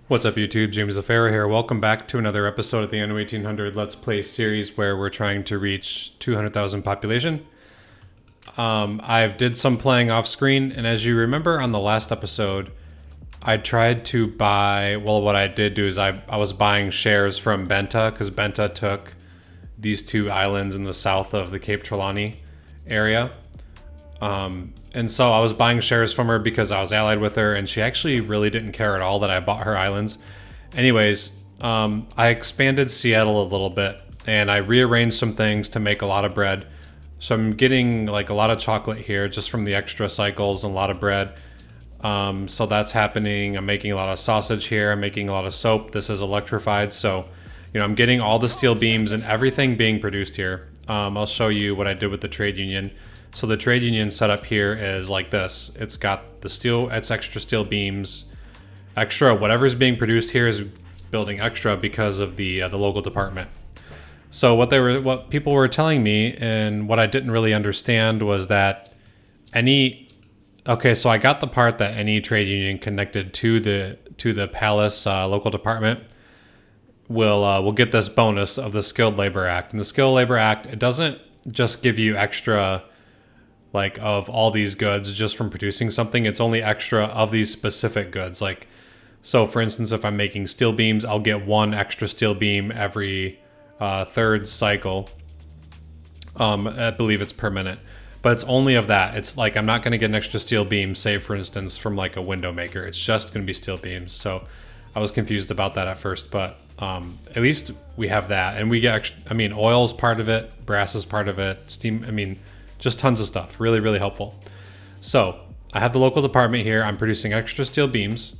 What's up YouTube, James LaFera here. Welcome back to another episode of the Anno 1800 Let's Play series where we're trying to reach 200,000 population. I've did some playing off screen, and as you remember on the last episode, I tried to buy, well what I did do is I was buying shares from Benta because Benta took these two islands in the south of the Cape Trelawney area. And so I was buying shares from her because I was allied with her, and she actually really didn't care at all that I bought her islands. Anyways, I expanded Seattle a little bit, and I rearranged some things to make a lot of bread. So I'm getting like a lot of chocolate here just from the extra cycles and a lot of bread. So that's happening. I'm making a lot of sausage here. I'm making a lot of soap. This is electrified. So, you know, I'm getting all the steel beams and everything being produced here. I'll show you what I did with the trade union. So the trade union setup here is like this. It's got the steel, it's extra steel beams, extra, whatever's being produced here is building extra because of the local department. So what people were telling me and what I didn't really understand was that so I got the part that any trade union connected to the palace local department will get this bonus of the Skilled Labor Act. And the Skilled Labor Act, it doesn't just give you extra like of all these goods just from producing something. It's only extra of these specific goods. Like, so for instance, if I'm making steel beams, I'll get one extra steel beam every third cycle. I believe it's per minute, but it's only of that. It's like, I'm not going to get an extra steel beam, say for instance, from like a window maker. It's just going to be steel beams. So I was confused about that at first, but at least we have that. And we get, oil's part of it, brass is part of it, steam, just tons of stuff. Really, really helpful. So I have the local department here. I'm producing extra steel beams.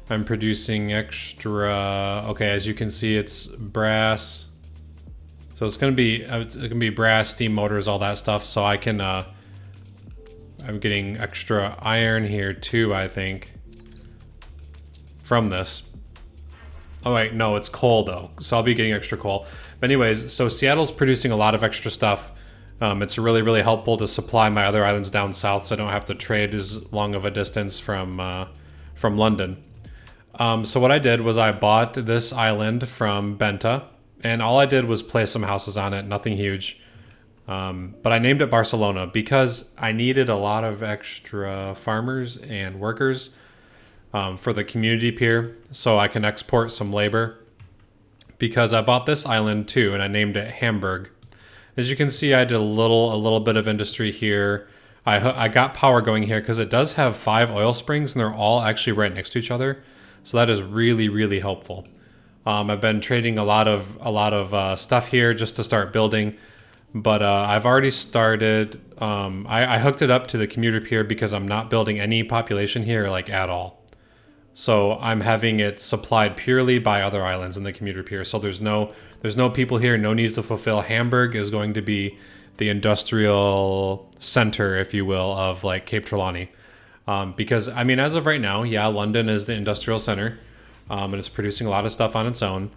I'm producing extra, okay, as you can see, it's brass. So it's gonna be brass, steam motors, all that stuff. So I can, I'm getting extra iron here too, I think, from this. Oh wait, no, it's coal though. So I'll be getting extra coal. But anyways, so Seattle's producing a lot of extra stuff. It's really, really helpful to supply my other islands down south so I don't have to trade as long of a distance from London. So what I did was I bought this island from Benta, and all I did was place some houses on it, nothing huge. But I named it Barcelona because I needed a lot of extra farmers and workers for the community pier so I can export some labor, because I bought this island too and I named it Hamburg. As you can see, I did a little bit of industry here. I got power going here because it does have 5 oil springs and they're all actually right next to each other. So that is really, really helpful. I've been trading a lot of stuff here just to start building, but I've already started. I hooked it up to the commuter pier because I'm not building any population here like at all. So I'm having it supplied purely by other islands in the commuter pier. So there's no people here, no needs to fulfill. Hamburg is going to be the industrial center, if you will, of like Cape Trelawney. Because as of right now, yeah, London is the industrial center, and it's producing a lot of stuff on its own.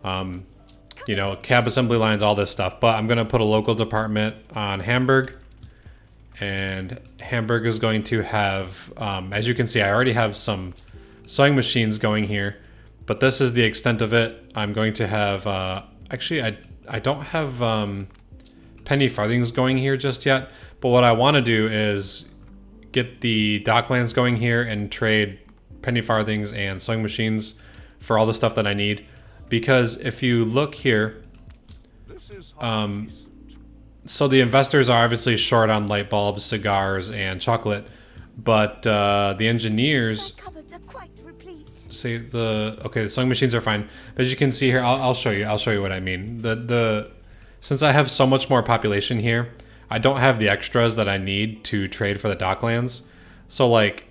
Cab assembly lines, all this stuff. But I'm going to put a local department on Hamburg, and Hamburg is going to have, as you can see, I already have some sewing machines going here, but this is the extent of it. I'm going to have, I don't have penny farthings going here just yet, but what I want to do is get the docklands going here and trade penny farthings and sewing machines for all the stuff that I need. Because if you look here, so the investors are obviously short on light bulbs, cigars, and chocolate, but the engineers say the sewing machines are fine. But as you can see here, I'll show you what I mean. Since I have so much more population here, I don't have the extras that I need to trade for the docklands. So like,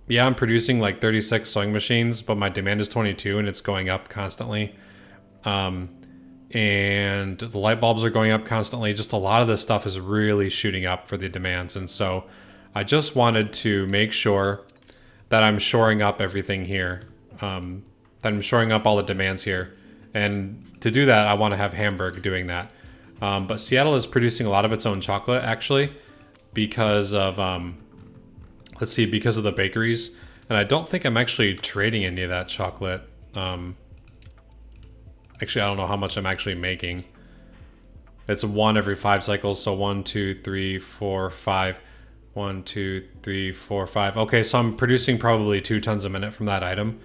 yeah, I'm producing like 36 sewing machines, but my demand is 22 and it's going up constantly. And the light bulbs are going up constantly. Just a lot of this stuff is really shooting up for the demands. And so I just wanted to make sure that I'm shoring up everything here. That I'm shoring up all the demands here. And to do that, I want to have Hamburg doing that. But Seattle is producing a lot of its own chocolate, actually, because of, because of the bakeries. And I don't think I'm actually trading any of that chocolate Actually, I don't know how much I'm actually making. It's 1 every 5 cycles, so 1, 2, 3, 4, 5. 1, 2, 3, 4, 5. Okay, so I'm producing probably 2 tons a minute from that item.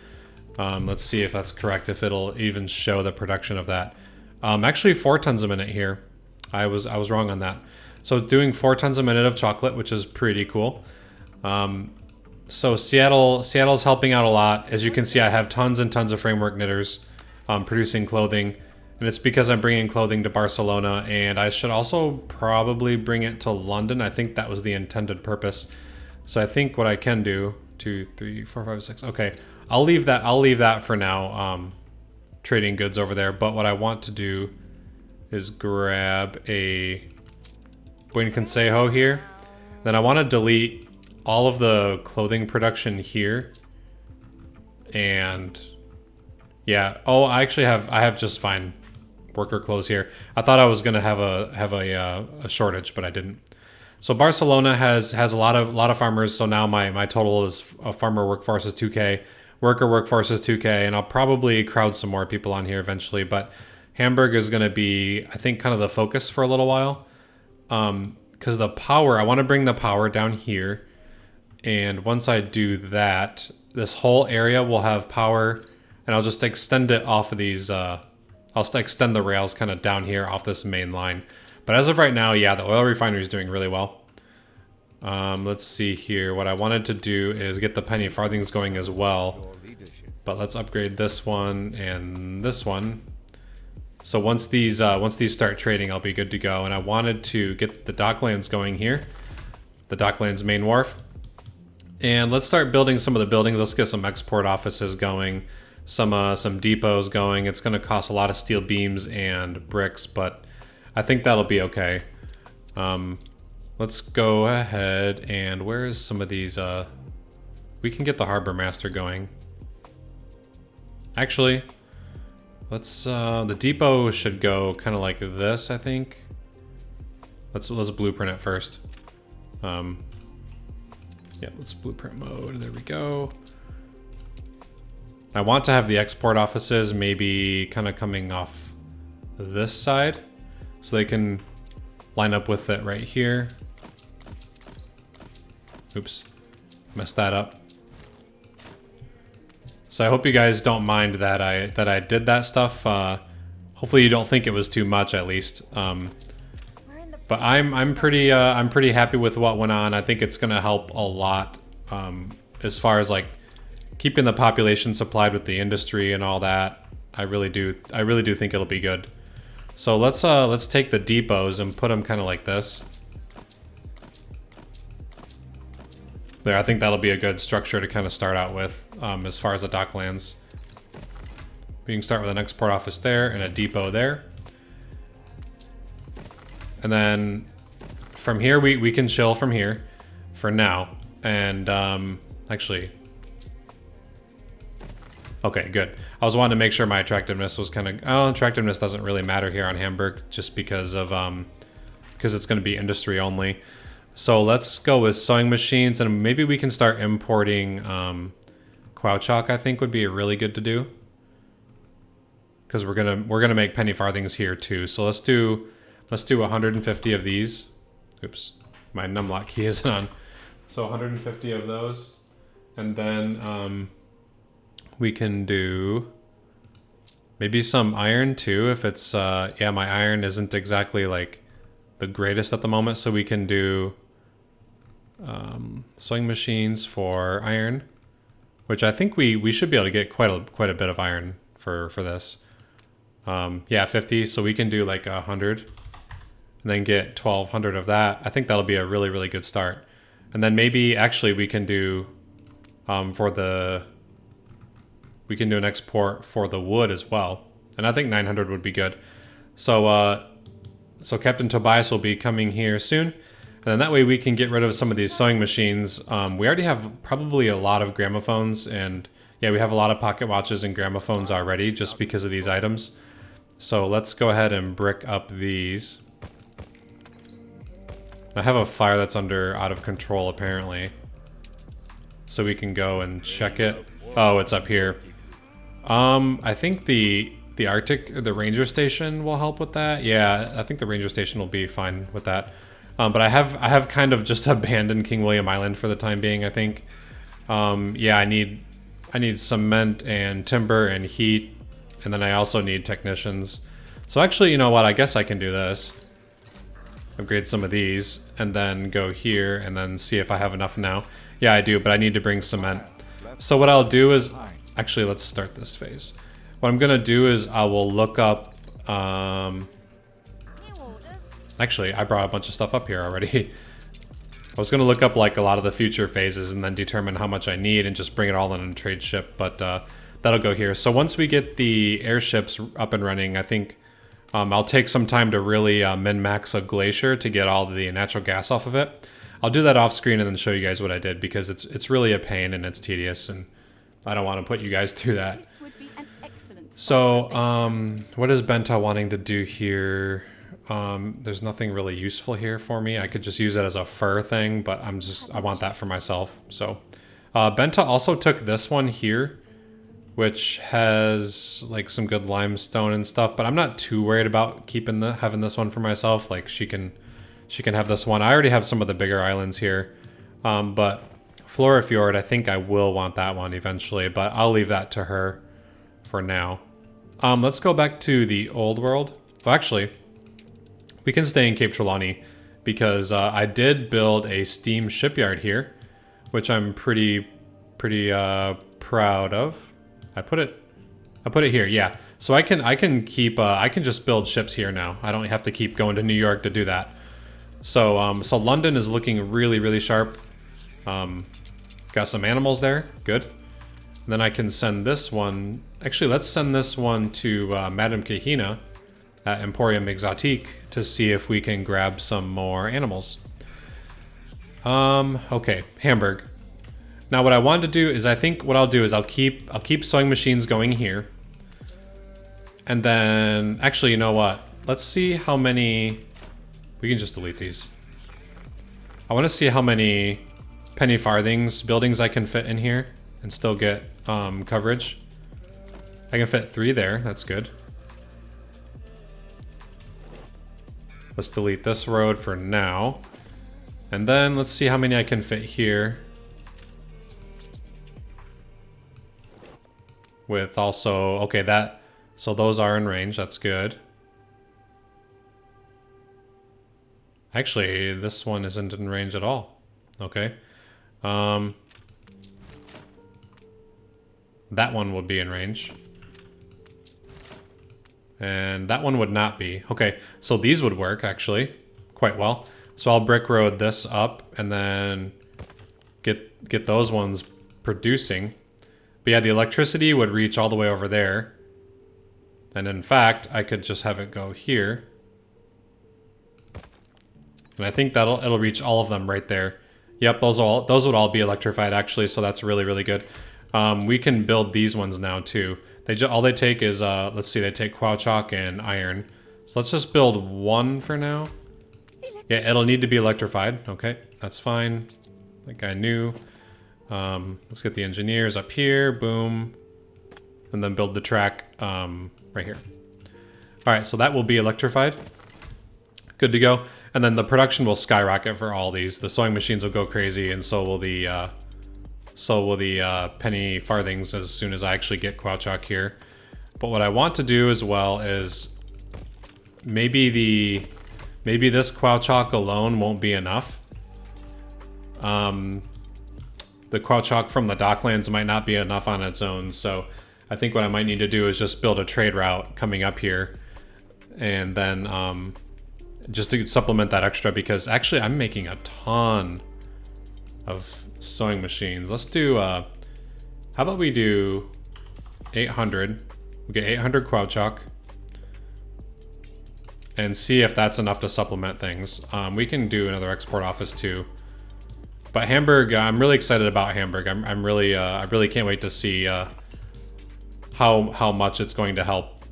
Let's see if that's correct, if it'll even show the production of that. Actually 4 tons a minute here. I was wrong on that. So doing 4 tons a minute of chocolate, which is pretty cool. So Seattle's helping out a lot. As you can see, I have tons and tons of framework knitters producing clothing. And it's because I'm bringing clothing to Barcelona, and I should also probably bring it to London. I think that was the intended purpose. So I think what I can do, 2, 3, 4, 5, 6. Okay, I'll leave that for now, trading goods over there. But what I want to do is grab a Buen Consejo here. Then I want to delete all of the clothing production here. And yeah, oh, I have just fine worker clothes here. I thought I was gonna have a shortage, but I didn't. So Barcelona has a lot of farmers. So now my total is farmer workforce is 2K, worker workforce is 2K, and I'll probably crowd some more people on here eventually. But Hamburg is gonna be, I think, kind of the focus for a little while, because the power, I want to bring the power down here, and once I do that, this whole area will have power, and I'll just extend it off of these. I'll extend the rails kind of down here off this main line. But as of right now, yeah, the oil refinery is doing really well. Let's see here. What I wanted to do is get the penny farthings going as well. But let's upgrade this one and this one. So once these start trading, I'll be good to go. And I wanted to get the docklands going here. The docklands main wharf. And let's start building some of the buildings. Let's get some export offices going. Some depots going. It's going to cost a lot of steel beams and bricks, but I think that'll be okay. Let's go ahead and where is some of these? We can get the harbor master going. Actually, let's the depot should go kind of like this, I think. Let's blueprint it first. Yeah, let's blueprint mode. There we go. I want to have the export offices maybe kind of coming off this side so they can line up with it right here. Oops, messed that up. So I hope you guys don't mind that I did that stuff. Hopefully you don't think it was too much, at least. But I'm pretty happy with what went on. I think it's gonna help a lot as far as like keeping the population supplied with the industry and all that. I really do think it'll be good. So let's take the depots and put them kind of like this. There, I think that'll be a good structure to kind of start out with as far as the docklands. We can start with an export office there and a depot there. And then from here, we can chill from here for now. And actually, okay, good. I was wanting to make sure my attractiveness was kind of... Oh, attractiveness doesn't really matter here on Hamburg just because of because it's going to be industry only. So let's go with sewing machines, and maybe we can start importing Quauchalk. I think would be really good to do because we're gonna make penny farthings here too. So let's do 150 of these. Oops, my numlock key isn't on. So 150 of those, and then we can do maybe some iron too if it's yeah, my iron isn't exactly like the greatest at the moment, so we can do sewing machines for iron, which I think we should be able to get quite a bit of iron for this. Yeah, 50, so we can do like 100 and then get 1200 of that. I think that'll be a really good start. And then maybe actually we can do we can do an export for the wood as well. And I think 900 would be good. So so Captain Tobias will be coming here soon. And then that way we can get rid of some of these sewing machines. We already have probably a lot of gramophones, and yeah, we have a lot of pocket watches and gramophones already just because of these items. So let's go ahead and brick up these. I have a fire that's out of control apparently. So we can go and check it. Oh, it's up here. I think the the ranger station will help with that. Yeah, I think the ranger station will be fine with that. But I have kind of just abandoned King William Island for the time being, I think. Yeah, I need cement and timber and heat, and then I also need technicians. So actually, you know what? I guess I can do this. Upgrade some of these, and then go here, and then see if I have enough now. Yeah, I do, but I need to bring cement. So what I'll do is, actually, let's start this phase. What I'm gonna do is I will look up, actually, I brought a bunch of stuff up here already. I was gonna look up like a lot of the future phases and then determine how much I need and just bring it all in a trade ship, but that'll go here. So once we get the airships up and running, I think I'll take some time to really min-max a glacier to get all the natural gas off of it. I'll do that off screen and then show you guys what I did, because it's really a pain and it's tedious, and I don't want to put you guys through that. So what is Benta wanting to do here? There's nothing really useful here for me. I could just use it as a fur thing, but I want that for myself. So Benta also took this one here, which has like some good limestone and stuff, but I'm not too worried about having this one for myself. Like she can have this one. I already have some of the bigger islands here, but Florafjord, I think I will want that one eventually, but I'll leave that to her for now. Let's go back to the old world. Well, actually, we can stay in Cape Trelawney because I did build a steam shipyard here, which I'm pretty proud of. I put it here, yeah. So I can just build ships here now. I don't have to keep going to New York to do that. So so London is looking really sharp. Got some animals there, good. And then I can send this one. Actually, let's send this one to Madame Kahina at Emporium Exotique to see if we can grab some more animals. Okay, Hamburg. Now what I wanted to do is, I think what I'll do is I'll keep sewing machines going here. And then, actually, you know what? Let's see how many, we can just delete these. I want to see how many penny farthings buildings I can fit in here and still get coverage. I can fit 3 there, that's good. Let's delete this road for now. And then let's see how many I can fit here. With also, okay, so those are in range, that's good. Actually, this one isn't in range at all. Okay. That one would be in range. And that one would not be. Okay, so these would work, actually, quite well. So I'll brick road this up and then get those ones producing. But yeah, the electricity would reach all the way over there. And in fact, I could just have it go here. And I think it'll reach all of them right there. Yep, those would all be electrified, actually, so that's really good. We can build these ones now too. All they take is let's see, they take quauchalk and iron. So let's just build one for now. Yeah, it'll need to be electrified. Okay, that's fine. Like I knew. Let's get the engineers up here. Boom. And then build the track right here. All right, so that will be electrified. Good to go. And then the production will skyrocket for all these. The sewing machines will go crazy, and so will the penny farthings as soon as I actually get quauchalk here. But what I want to do as well is maybe this quauchalk alone won't be enough. The quauchalk from the docklands might not be enough on its own, so I think what I might need to do is just build a trade route coming up here, and then just to supplement that extra, because actually I'm making a ton of sewing machines. Let's do, how about we do 800. We get 800 quauchalk and see if that's enough to supplement things. We can do another export office too. But Hamburg, I'm really excited about Hamburg. I really can't wait to see how much it's going to help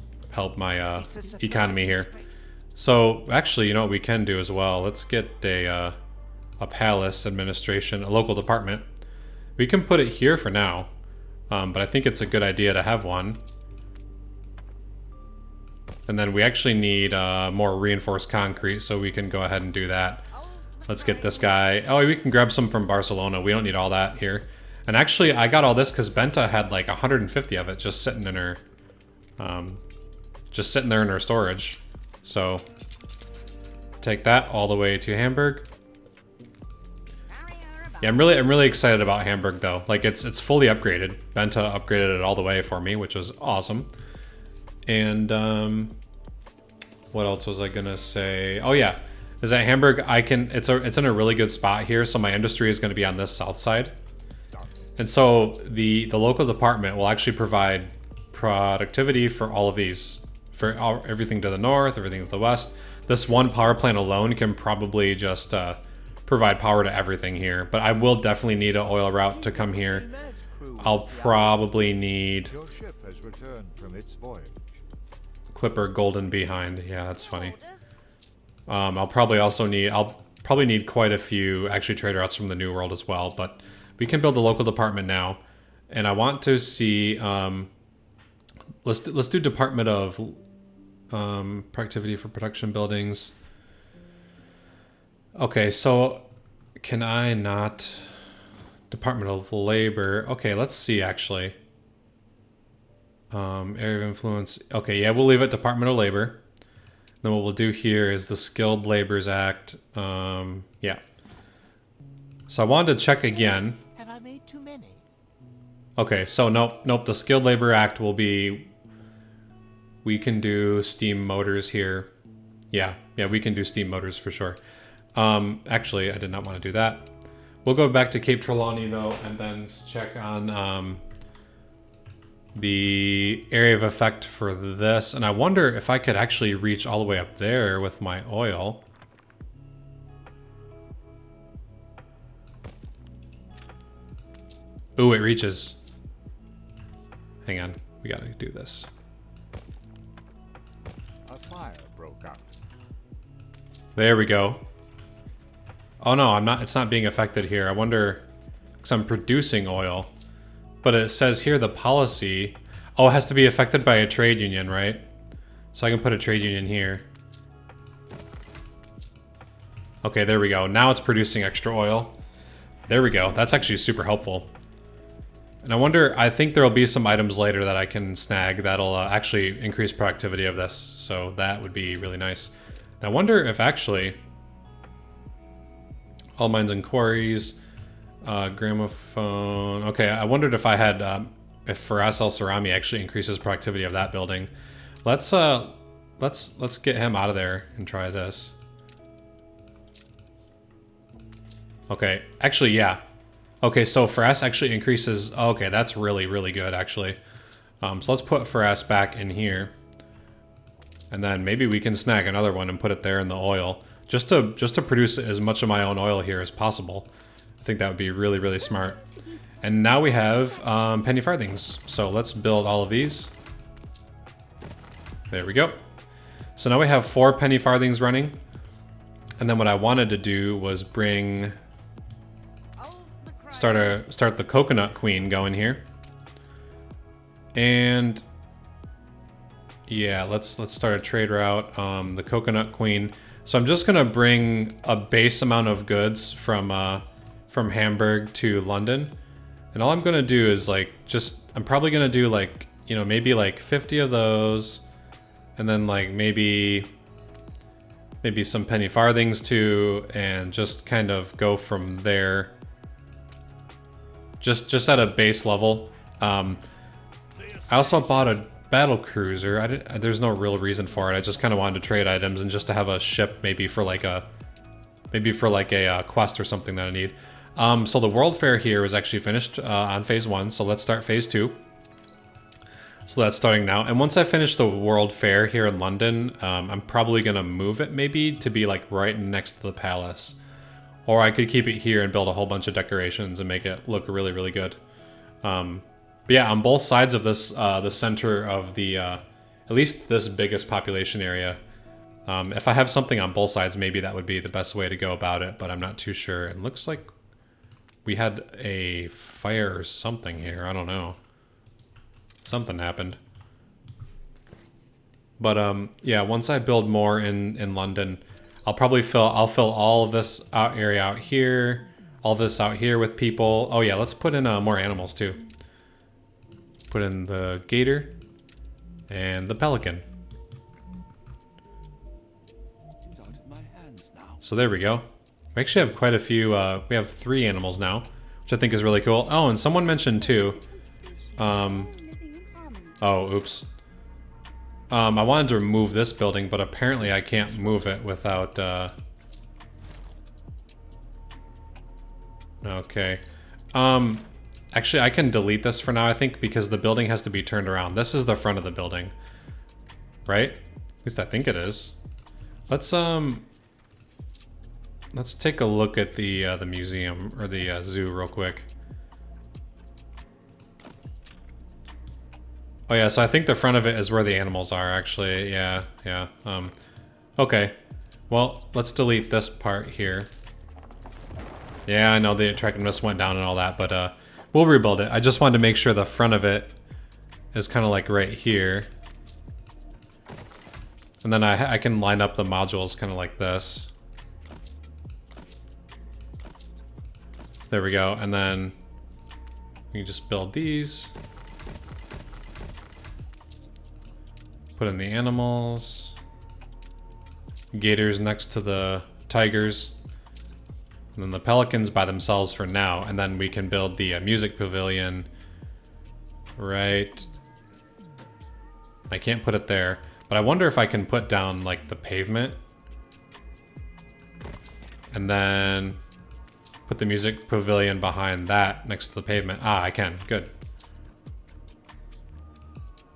my economy here. So actually, you know what we can do as well? Let's get a palace administration, a local department. We can put it here for now. but I think it's a good idea to have one. And then we actually need more reinforced concrete, so we can go ahead and do that. Let's get this guy. Oh, we can grab some from Barcelona. We don't need all that here. And actually, I got all this because Benta had like 150 of it just sitting in her, just sitting there in her storage. So take that all the way to Hamburg. Yeah, I'm really excited about Hamburg though. Like it's fully upgraded. Benta upgraded it all the way for me, which was awesome. And what else was I gonna say? Oh yeah, is that Hamburg? It's in a really good spot here. So my industry is going to be on this south side, and so the local department will actually provide productivity for all of these, for everything to the north, everything to the west. This one power plant alone can probably just provide power to everything here. But I will definitely need an oil route to come here. I'll probably need Clipper Golden Behind. Yeah, that's funny. I'll probably need quite a few actually trade routes from the New World as well, but we can build the local department now. And I want to see, let's do Department of Productivity for Production Buildings. Okay, so can I not? Department of Labor. Okay, let's see actually. Area of influence. Okay, yeah, we'll leave it Department of Labor. Then what we'll do here is the Skilled Laborers Act. Yeah. So I wanted to check again. Have I made too many? Okay, so nope. The Skilled Labor Act will be. We can do steam motors here. Yeah, we can do steam motors for sure. Actually, I did not want to do that. We'll go back to Cape Trelawney though, and then check on the area of effect for this. And I wonder if I could actually reach all the way up there with my oil. Ooh, it reaches. Hang on, we gotta do this. A fire broke out. There we go. Oh no, it's not being affected here. I wonder, because I'm producing oil. But it says here the policy, oh, it has to be affected by a trade union, right? So I can put a trade union here. Okay, there we go. Now it's producing extra oil. There we go. That's actually super helpful. And I think there'll be some items later that I can snag that'll actually increase productivity of this. So that would be really nice. And I wonder if actually, all mines and quarries, gramophone. Okay, I wondered if I had, if Faraz El Sarami actually increases productivity of that building. Let's get him out of there and try this. Okay, actually, yeah. Okay, so Faraz actually increases. Okay, that's really good actually. So let's put Faraz back in here, and then maybe we can snag another one and put it there in the oil, just to produce as much of my own oil here as possible. I think that would be really smart. And now we have penny farthings. So let's build all of these. There we go. So now we have 4 penny farthings running. And then what I wanted to do was bring start the coconut queen going here. And yeah, let's start a trade route. The coconut queen. So I'm just gonna bring a base amount of goods from Hamburg to London, and all I'm gonna do is I'm probably gonna do maybe 50 of those, and then maybe some penny farthings too, and just kind of go from there. Just at a base level. I also bought a battle cruiser. There's no real reason for it. I just kind of wanted to trade items and just to have a ship maybe for a quest or something that I need. So the World Fair here was actually finished on phase 1. So let's start phase 2. So that's starting now. And once I finish the World Fair here in London, I'm probably gonna move it maybe to be right next to the palace. Or I could keep it here and build a whole bunch of decorations and make it look really good. But yeah, on both sides of this, the center of the, at least this biggest population area, if I have something on both sides, maybe that would be the best way to go about it, but I'm not too sure. It looks like we had a fire or something here. I don't know. Something happened. But yeah, once I build more in London, I'll fill all of this area out here, all this out here with people. Oh yeah, let's put in more animals too. Put in the gator and the pelican. It's out of my hands now. So there we go. We actually have quite a few. We have 3 animals now, which I think is really cool. Oh, and someone mentioned too. Oh, oops. I wanted to remove this building, but apparently I can't move it without, okay. Actually, I can delete this for now, I think, because the building has to be turned around. This is the front of the building. Right? At least I think it is. Let's take a look at the museum, or the zoo real quick. Oh yeah, so I think the front of it is where the animals are, actually. Yeah. Okay. Well, let's delete this part here. Yeah, I know the attractiveness went down and all that, but we'll rebuild it. I just wanted to make sure the front of it is kind of like right here. And then I can line up the modules kind of like this. There we go. And then we can just build these. Put in the animals. Gators next to the tigers. And then the pelicans by themselves for now. And then we can build the music pavilion. Right. I can't put it there. But I wonder if I can put down like the pavement. And then put the music pavilion behind that next to the pavement. Ah, I can. Good.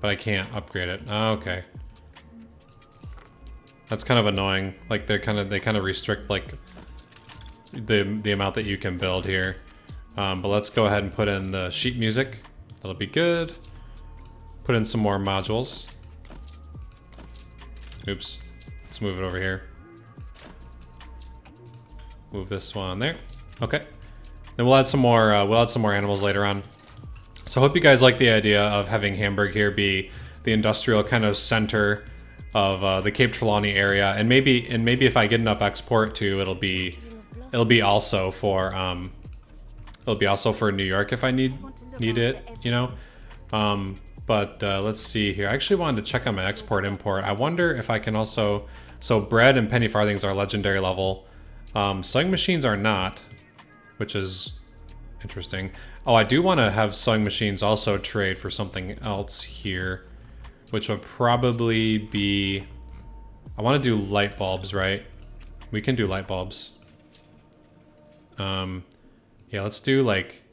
But I can't upgrade it. Oh, okay. That's kind of annoying. Like they kind of restrict like the amount that you can build here. But let's go ahead and put in the sheet music. That'll be good. Put in some more modules. Oops. Let's move it over here. Move this one there. Okay. Then we'll add some more. We'll add some more animals later on. So I hope you guys like the idea of having Hamburg here be the industrial kind of center of the Cape Trelawney area, and maybe if I get enough export too, it'll be also for New York if I need it, you know. But let's see here. I actually wanted to check on my export import. I wonder if I can also. So bread and penny farthings are legendary level. Sewing machines are not, which is interesting. Oh, I do want to have sewing machines also trade for something else here, which would probably be... I want to do light bulbs, right? We can do light bulbs. Yeah, let's do like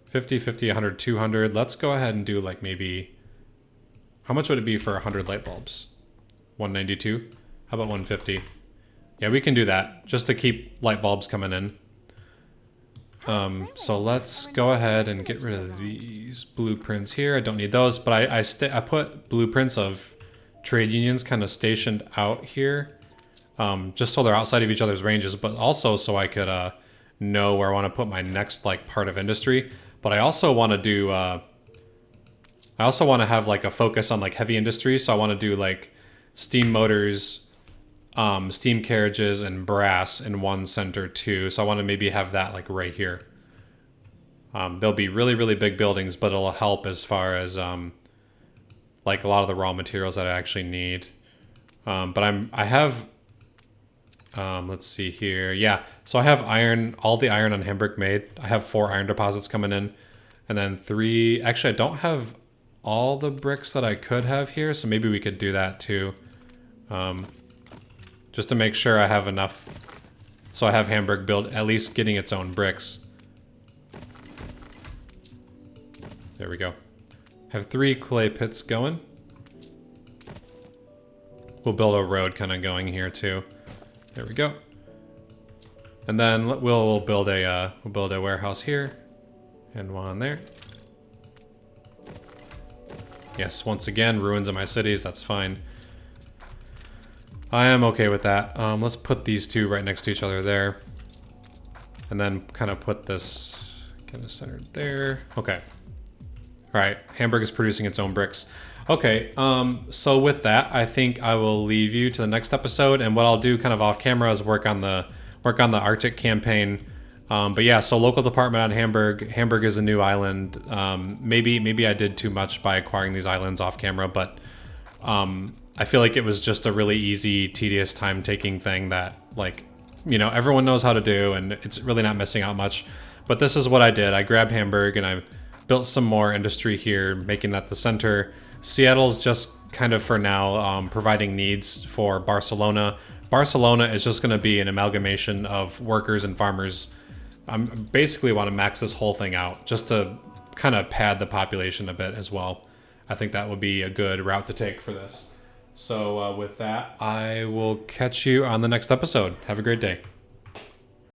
50, 50, 100, 200. Let's go ahead and do like maybe... How much would it be for 100 light bulbs? 192? How about 150? Yeah, we can do that, just to keep light bulbs coming in. So let's go ahead and get rid of these blueprints here. I don't need those, but I put blueprints of trade unions kind of stationed out here, just so they're outside of each other's ranges, but also so I could know where I want to put my next like part of industry. But I also want to do, I also want to have like a focus on like heavy industry. So I want to do like steam motors, steam carriages, and brass in one center too. So I want to maybe have that like right here. They'll be really, really big buildings, but it'll help as far as like a lot of the raw materials that I actually need. But I have, let's see here. Yeah, so I have iron, all the iron on Hamburg made. I have 4 iron deposits coming in, and then 3. Actually, I don't have all the bricks that I could have here, so maybe we could do that too. Just to make sure I have enough, so I have Hamburg build at least getting its own bricks. There we go. Have 3 clay pits going. We'll build a road kind of going here too. There we go. And then we'll build a warehouse here, and one there. Yes, once again, ruins of my cities. That's fine. I am okay with that. Let's put these 2 right next to each other there. And then kind of put this kind of centered there. Okay. Right. Hamburg is producing its own bricks. Okay. So with that, I think I will leave you to the next episode, and what I'll do kind of off camera is work on the Arctic campaign. But yeah, so local department on Hamburg. Hamburg is a new island. Maybe I did too much by acquiring these islands off camera, but I feel like it was just a really easy, tedious, time-taking thing that, like, you know, everyone knows how to do, and it's really not missing out much. But this is what I did. I grabbed Hamburg, and I built some more industry here, making that the center. Seattle's just kind of, for now, providing needs for Barcelona. Barcelona is just going to be an amalgamation of workers and farmers. I basically want to max this whole thing out just to kind of pad the population a bit as well. I think that would be a good route to take for this. So with that, I will catch you on the next episode. Have a great day.